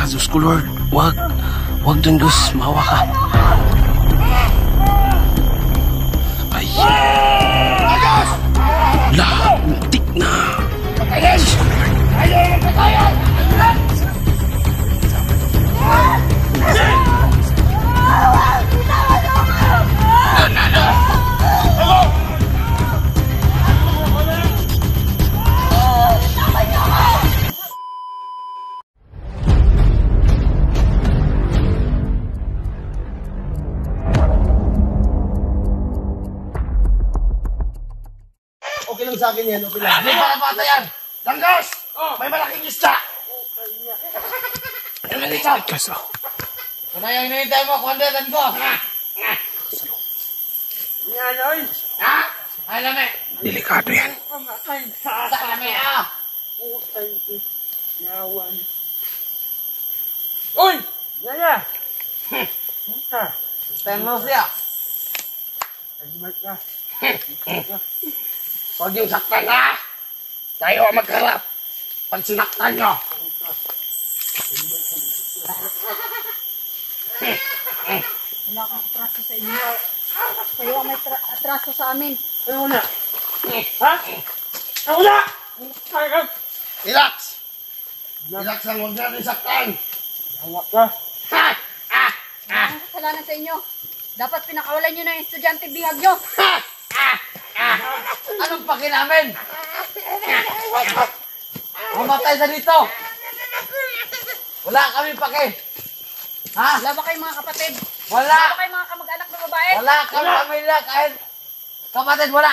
Diyos ko, Lord. Wag. Wag dun, Gus. Maawa ka. Ay. La, muntik na. Patayin! Ayaw mo patayin! Okay lang sa akin yan, okay lang. Hindi para patayan! Langgos! May malaking isda! Ano dito? Kaso. Ano yung hinihintay mo, Commander Langgos? Yan, oy! Ha? Ay, lami! Delikado yan. Sa lami, ah! Uy! Yaya! Stand mo siya! Huwag yung saktan, ha! Tayo ang magharap! Pag sinaktan nyo! Wala akong atraso sa inyo. Kayo ang may atraso sa amin. Ano na? Ha? Ano na? Relax! Relax lang, huwag natin saktan! Hawak ka! Ha! Ang kasalanan sa inyo. Dapat pinakawalan nyo ng estudyante bihag nyo. Anong paki namin? Mamatay sa dito! Wala kami paki! Ha? Wala ba kayong mga kapatid? Wala! Wala ba kayong mga kamag-anak na babae? Wala kami pamilya kahit kapatid, wala!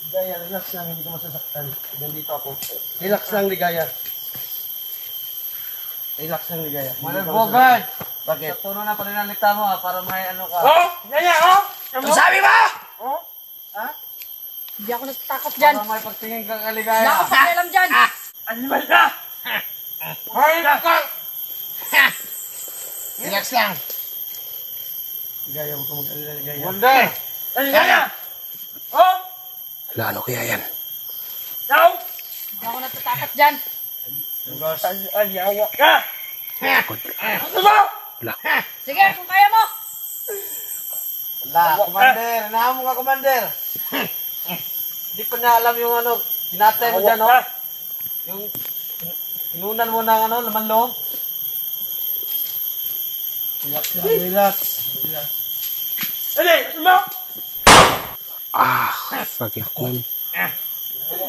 Ligaya, relax lang, hindi ka masasaktan. Nandito ako. Relax lang, Ligaya. Relax lang, Ligaya. Manang Bogard! Bakit? Sa tuno na paninalita mo para may ano ka. Oh! Ligaya, oh! Ano sabi mo? Oh? Ha? Hindi ako natatakot dyan. Para may pagtingin ka kaligaya. Wala akong pakialam dyan. Animal na! Hoy, ka! Relax lang. Ligaya, huwag ka mag-alala, Ligaya. Wonder! Ligaya! Oh! Wala, ano kaya yan? Now! Hindi ako natatakot dyan. Ayawa ka! Ano ba? Wala. Sige, kung kaya mo. Wala, Commander. Inahan mo ka, Commander. Hindi pa niya alam yung ano, tinatay mo dyan, no? Yung inunan mo ng ano, laman loob. Relax lang, relax. Ano mo? Ah, sakit man.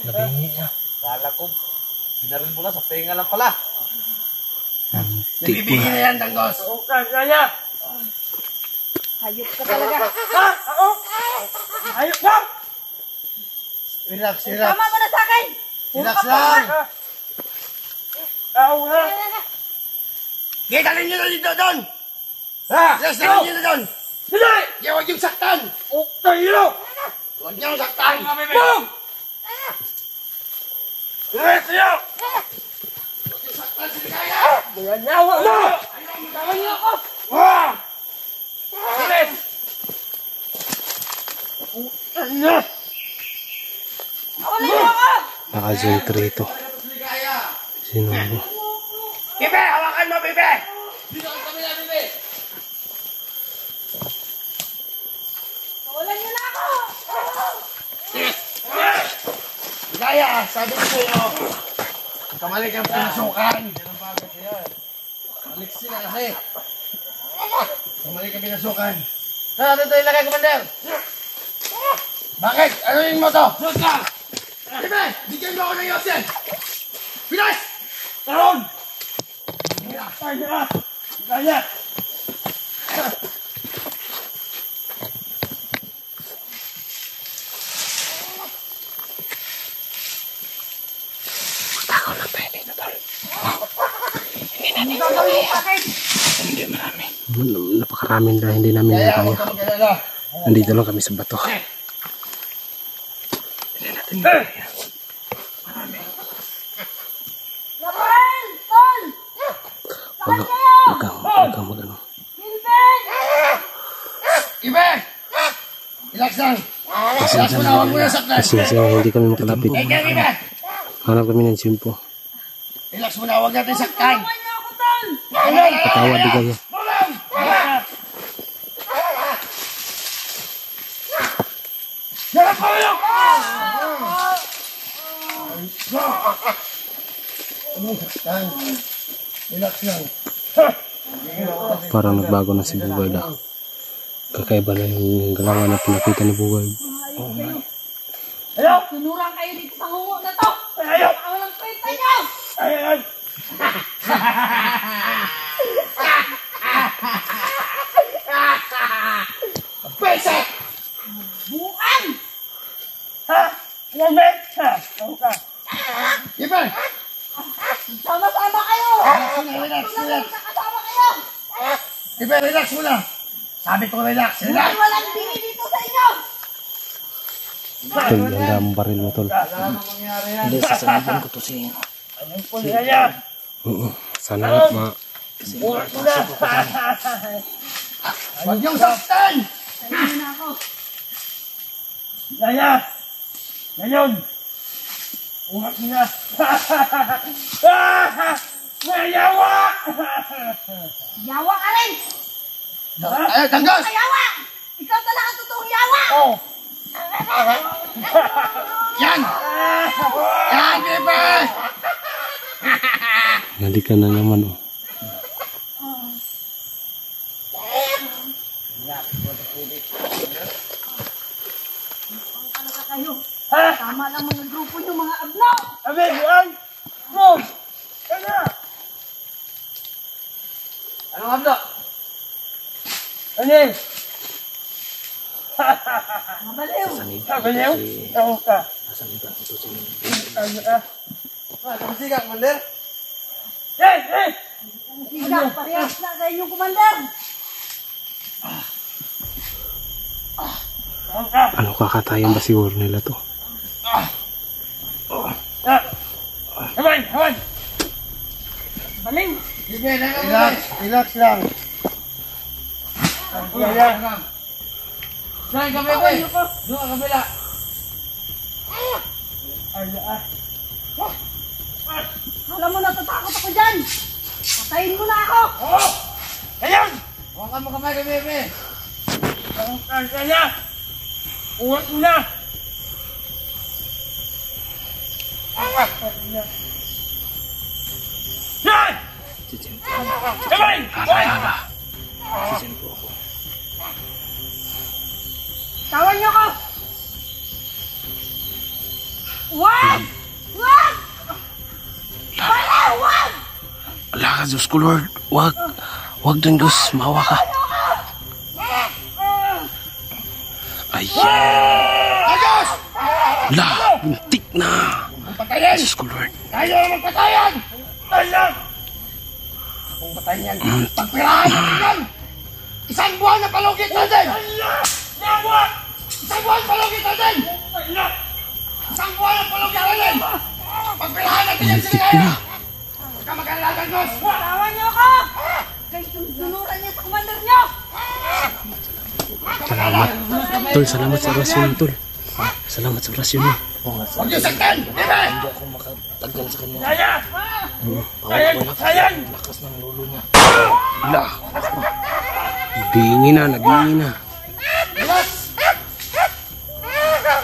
Nabingi na. Kala ko, binaril mo na sa tenga lang pala. Muntik na. yan, Danggos. Kaya. Hayop ka talaga. Ha? Ako? Ayok ba? Relax, relax. Tama mo na sa akin. Relax lang. Ako na. Dalhin nyo na dito doon. Ha? Yes, dalhin nyo na doon. Hindi! Huwag yung saktan. Tayo! Huwag nyo saktan. Boom! Yes, tayo! Huwag yung saktan, Siligaya. Buyanyawa mo! Ayaw mo gawin niyo ako. Wah! Bilis! Nakulay mo ako. Naka-zone 3 ito. Sino mo? Bibe! Hawakan mo, Bibe! Dito ang kabila, Bibe! Nakulay nyo na ako. Ligaya, sabi ko sa'yo, kamali kang pinasukan. Malik sila kasi. Kamali kang pinasukan. Saan natin ito ilagay, Commander? Bakit? Ano yung mo to? Sus ka! Bibe! Bigyan mo ako ng yosin! Pinas! Taron! Ligaya! Takaw lang tayo dito, tol. Hindi natin. Ang gagawin mo sa akin. Hindi marami. Napakaraming na hindi namin Ligaya, kaya. huwag ka mag-alala. Nandito lang kami sa bato. Hindi natin kaya. Marami. Laban! Tol! Huwag kang mag-ano. Hilben! Ibe! Relax lang. Relax mo na, huwag mo na saktan. Pasensya na hindi kami makalapit. Ibe! Hanap kami ng simpo. Relax muna, huwag natin saktan. Tulungan niyo ako, Tol! Patawad di kayo. Sarap kayo! Relax lang. Parang nagbago na si Bugard ah. Kakaiba na yung galawan na pinakita ni Bugard. Tunurang kayo dito sa hungo na to! Ako lang kwenta niyo! Pwese! Buang! Ibe! Sama-sama kayo! Relax, Tulad relax. sa kasama kayo! Ibe, relax muna. Sabi ko relax, relax. Hindi walang bingi dito sa inyo! Tol, ang damang baril mo, Tol. Hindi, sasabihin ko to siya. Oo. Sana ma... Huwag niyong saktan! Ayun na ako. Ngayon! Ungat mo na! Mayawa! Yawa ka rin! Ay, tanggos! Yawa! Ikaw talaga ang totoong yawa! Yan! Yan, Ibe! Nalika na naman, oh. Talaga kayo. Tama lang mga grupo nyo, mga abno! Abi, buwan! Bro! Kaya! Anong abdo? Ano yun? Mabaliw! Kabaliw? Ako ka. Ano ka? Tamsiga, Commander. Hey! Hey! Siga, parehas na sa inyong kumander! Ako ka. Ano kakatayan ba siguro nila to? Hawan! Hawan! Baliw! Ibe, Relax, relax lang. Kaya! Saan kami, Ibe? Doon ka kabila. Ano ah? Alam mo, natatakot ako dyan! Patayin mo na ako! Ngayon! Huwag mo kamay kami, Ibe. Kaya! Ungat mo na! Yan! Kamay! Tawan niyo ko! Wag! Wag! Baliw! Wag! Ala ka, Diyos ko, Lord. Wag. Wag dun, Diyos. Mawa ka. Ayan. Tanggos! La, buntik na. Patayin! Diyos ko, Lord. Tayo naman patayan! Alam! Kung patayin yan, pagpirahan natin yan! Isang buwan na palugit natin! Alam! Nawa! Isang buwan palugit natin! Alam! Isang buwan na palugit natin! Pagpirahan natin yan Buntik sila na. ngayon! Huwag ka mag-alala, Tanggos! Tawan niyo ako! Kaya sunuran niya sa kumander niyo! Salamat. Tol, salamat sa orasyon, Tol. Salamat sa orasyon mo. Huwag niyo saktan! Ibe! Kaya! Kaya! Kaya! La. Bingi na, nabingi na. Relax!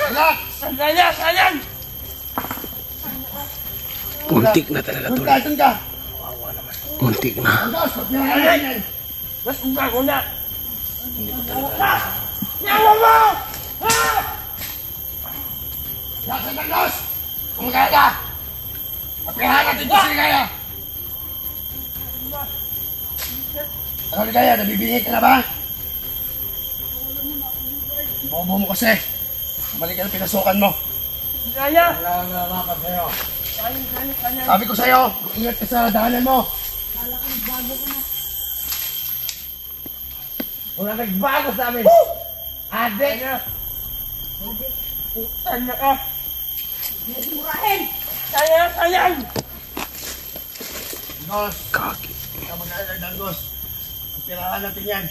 Relax! Kaya! Kaya! Muntik na talaga, Doon Tol. ka, doon ka! Muntik na. Tanggos, pagpirahan natin yan! Mas unga ko na! Yawa mo! Relax ang Tanggos! Kung magkaya! Pagpirahan natin ito sila kaya! Ano ligaya? Nabibingit ka na ba? Bobo mo kasi. Bumalik ka na pinasukan mo. Kaya! Wala na lakad sa'yo. Sabi ko sa'yo, ingat ka sa daanan mo. Wala nagbago sa amin. Adik! Ano ka? Murahin! Kaya! Kaya! Tanggos, Kaki. huwag ka mag-alala, Tanggos. Pagpirahan natin yan.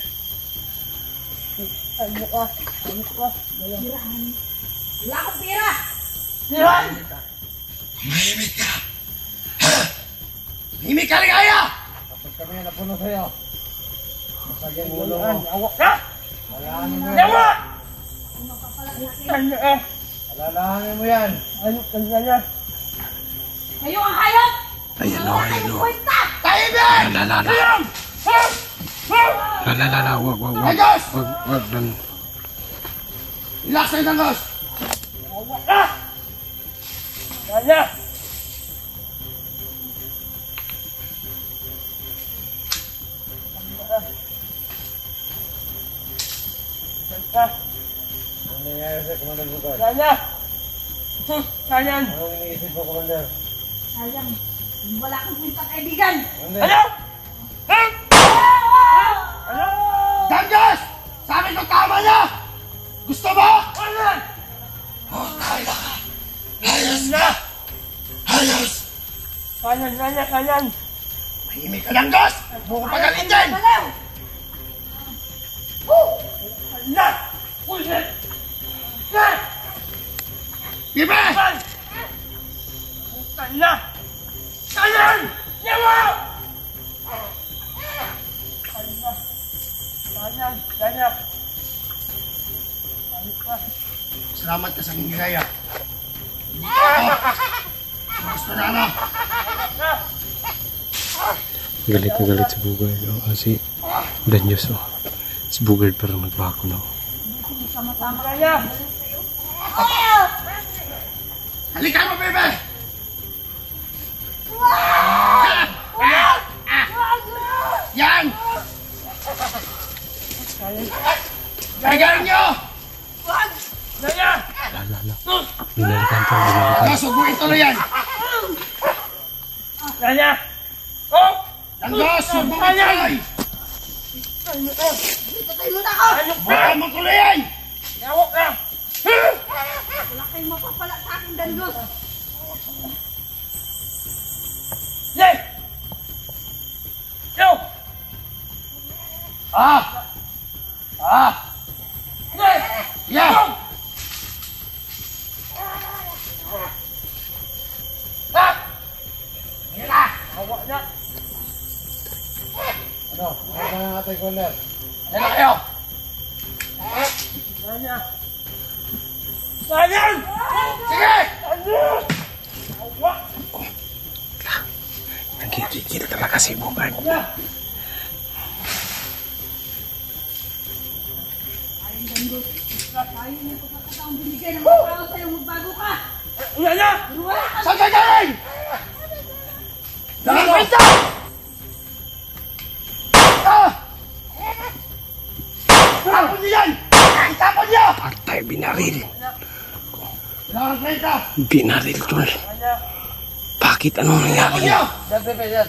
Ano ka? Ano ka? Wala akong pira! Yan! Mahimik ka. Himik ka ligaya! Kapag kami napuno sa'yo, masagyan mo ulo mo. Awak ka! Alalahanin mo yan. Yawa! Ano ka pala sa akin? Ano ah? Alalahanin mo yan. Ano kanya? Kayo ang hayop! Ayan o, Wala ayan kayong o. kwenta! Tahimik! Ayam! Ha! Ha! Lala, wag. Dangos! Wag, dan. Relax na yung Dangos! Awak ka! Kanya! Ano nangyayari sa Commander Bukod? Kanya! Kanyan! Anong iniisip mo, Commander? Sayang, wala kang kwenta kaibigan! Commander, Ano? Ha? Ano? Dangos! Sabi ko tama na! Gusto mo? Ano? Oh, kaya ka! Ayos na! Ayos! Kanyan! Mahimik ka, Dangos! Huwag mo ko pagalitin! Balaw! Na! Ulit! Na! Bibe! Kan! Bukan na! Kanyan! Yawa! Kanyan! Salamat ka sa aking gaya. Gusto na ano? Galit na galit si Bugard. O, si Danyos o. Si Bugard pero nagbago na o. Kanyan! Halika mo, Bibe! Yan! Kaya nyo! Kanyan! Lala. Binalikan. Nasubuin tuloy yan! Kanyan! Oh! Dangos! Subuin tuloy! Patay mo na ako! Bukan mo tuloy yan! Yawa ka! Wala kayong mapapala sa akin, Dandos! Yay! Yo! Ah! Yay! Yeah! Ah! Yan na! Awa na! ano? Ano ba yung ating Commander? Yan na kayo! Kanyan! Kanyan! Sige! Kanyan! Awa! Nagkikikil talaga si Bugard. Ayun, Dandos. Ayun yung pagkakataong binigay ng mga tao sa'yo, magbago ka! Ulan na! Wala ka! Saan ka galing? Dangos! Ah! Tapon niyo yan! Itapon niyo! Patay, binaril. Kailangan ng plate! Binaril, tol. Bakit? Anong nangyari? Tapon niyo! Diyan, Pepe, diyan.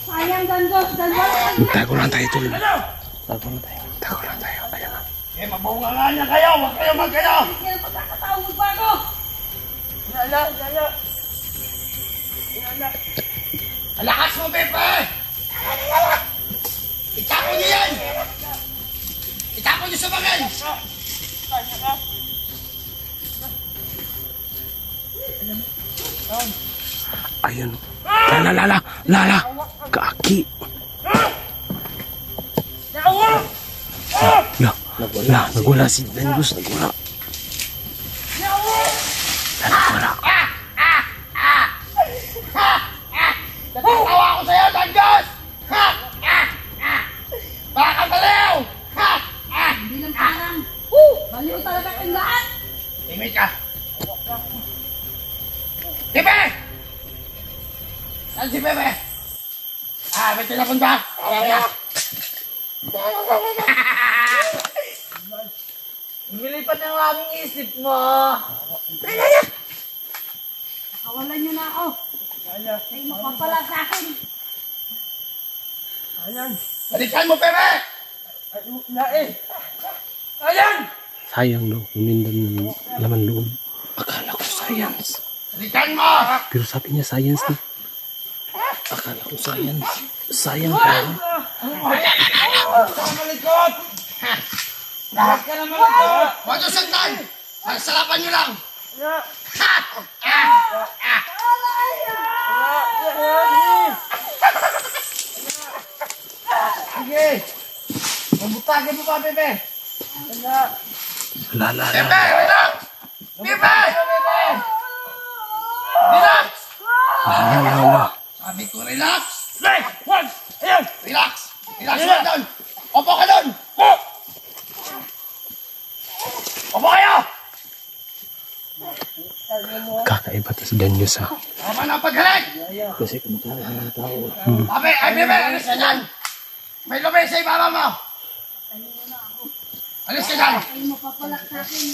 Sayang, Dandos! Dandos! Tago lang tayo, tol. Tago lang tayo. Ayan na. Eh, mabungangan niya kayo! Huwag kayo magkayo! Hindi ng pagkakataong magbago! Ulan na! Alakas mo, Pepe! Itapon niyo yan! Itapon niyo sa bagay! Ayun. Lala. Kaki. Yawa! Nagwala si Danyos. Nagwala. Natatawa ako sa'yo, Dangos! Baka baliw! Hindi lang parang, baliw talaga kayong lahat! Timid ka! Pepe! Saan si Pepe? May tinapon ba? Lumilipad ng aming isip mo. Kawalan niyo na ako! Kayo mapapala sa akin! Kanyan! Balikan mo, Pepe! Kanyan! Sayang daw. Kunin daw yung laman loob. Akala ko science. Balikan mo! Pero sabi niya science na. Akala ko science. Sayang ka. Huwag ka na malikot! Huwag ka na malikot! Huwag ka saktan! Pagsalapan nyo lang! Ya! Ha! Sige. Mabutagin mo pa, Bebe. Lala. Bebe, relax! Bebe! Relax! Lala. Sabi ko, relax! Nay! Wag! Ayan! Relax! Relax mo doon! Opo ka doon! Opo kayo! Kakaiba to si Danyos ha. Tama na ang paghalag! Kasi kumakain ng tao. Abe, ay Bebe, alis ka dyan! May lubi sa ibaba mo! Alis ka dyan! Ay, mapapalak sa akin.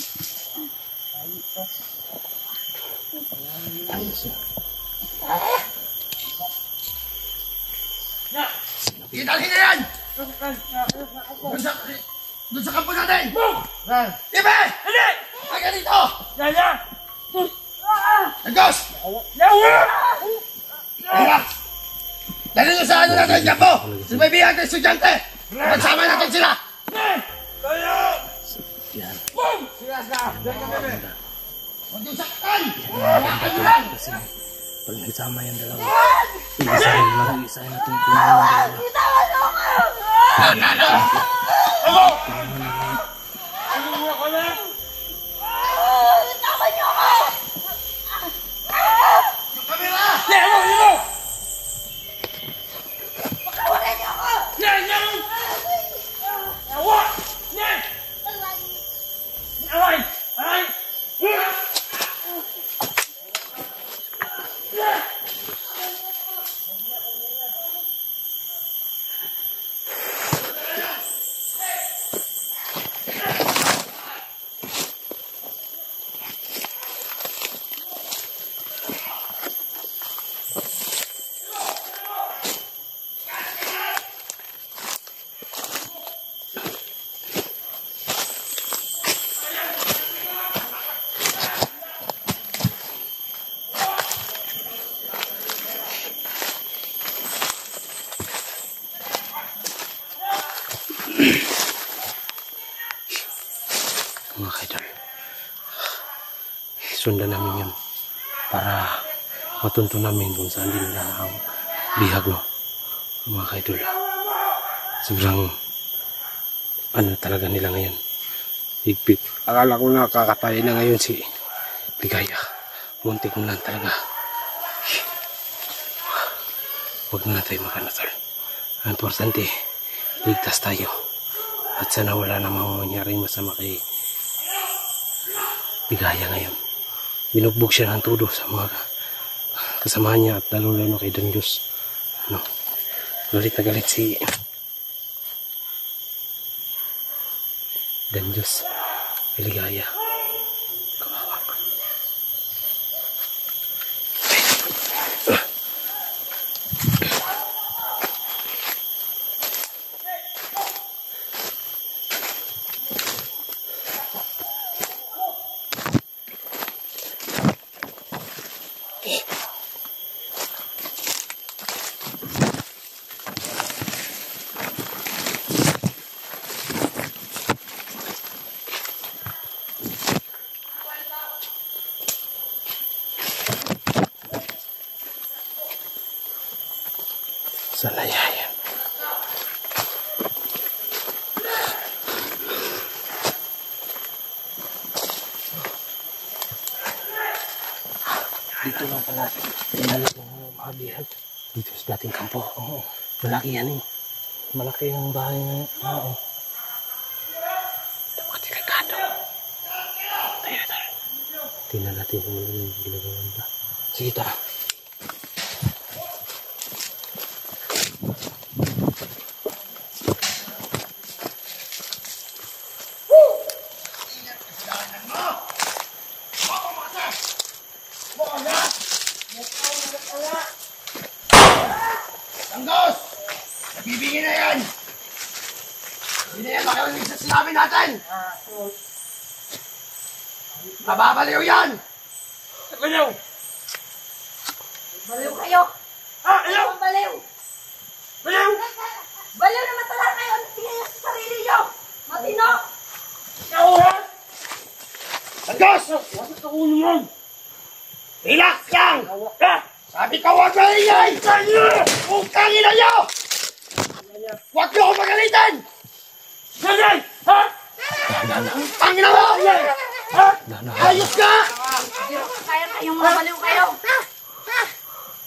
Idalhin na yan! Doon sa kampo natin! Bebe! Hindi! Aga dito! Yaya! Agos! Yawa! Relax! Dali nyo sa ano natin, Japo! Si Baby at estudyante! Pagsama natin sila! Kaya! Yan. Silas na! Diyan ka, Bebe! Huwag yung saktan! Hawakan nyo lang! Kasi pag nagsama yung dalawa, isahin lang. Isahin natin kung ano yung dalawa. Ako! Ano mo ako na? Yung kamera! Yan mo! Yan mo! Yan! Yan! Yawa! Yan! Aray! Aray! Mga kaidol. Sundan namin yun para matunto namin kung saan din nila ang bihag, no? Mga kaidol. Sobrang ano talaga nila ngayon. Higpit. Akala ko na kakatay na ngayon si Ligaya. Muntik na lang talaga. Huwag na tayo makanatol. Ang importante, ligtas tayo. At sana wala namang mangyaring masama kay Ligaya ngayon. Binugbog siya ng todo sa mga kasama niya at lalo-lalo kay Danyos. Ano? Galit na galit si Danyos kay Ligaya. Kawawa. Sa layayan. Dito lang pala. Tinala ng mga bihag. Dito sa dating kampo. Oo. Malaki yan eh. Malaki yung bahay na. Oo. Makatikagado. Tayo na tayo. Tingnan natin kung ano yung ginagawa nila. Sige, tara. Tanggos! Nabibigyan na yan! Hindi na yan makinig sa sinabi natin! Mababaliw yan! Baliw! Baliw kayo. Ayaw! Baliw. Baliw! Baliw naman talaga kayo. Ang tingin niyo sa sarili niyo. Matino. Yawa! Tanggos! Bakit ako naman? Relax lang! Sabi ka, huwag maingay! Utangin na niyo! Huwag niyo ako magalitan! Nanay! Ha? Utangin na mo! Ayos ka! Kaya kayong mabaliw kayo.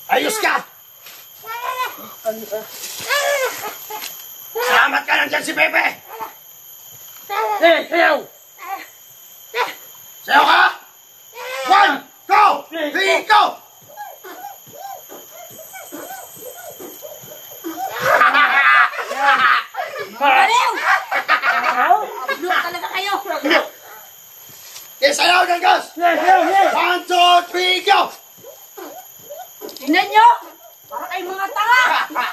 Ayos ka! Salamat ka nandyan si Pepe! Eh, ayaw! Sayo ka! 1, 2, 3, go! Baliw! Ablo talaga kayo. Isayaw ng gas! Yes, yes, yes! 1, 2, 3, go! Tingnan nyo. Para kayong mga tanga.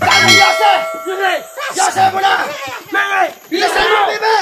Dami, Jose! Nanay! Jose mo na! Nanay! Bilisan mo, Pepe!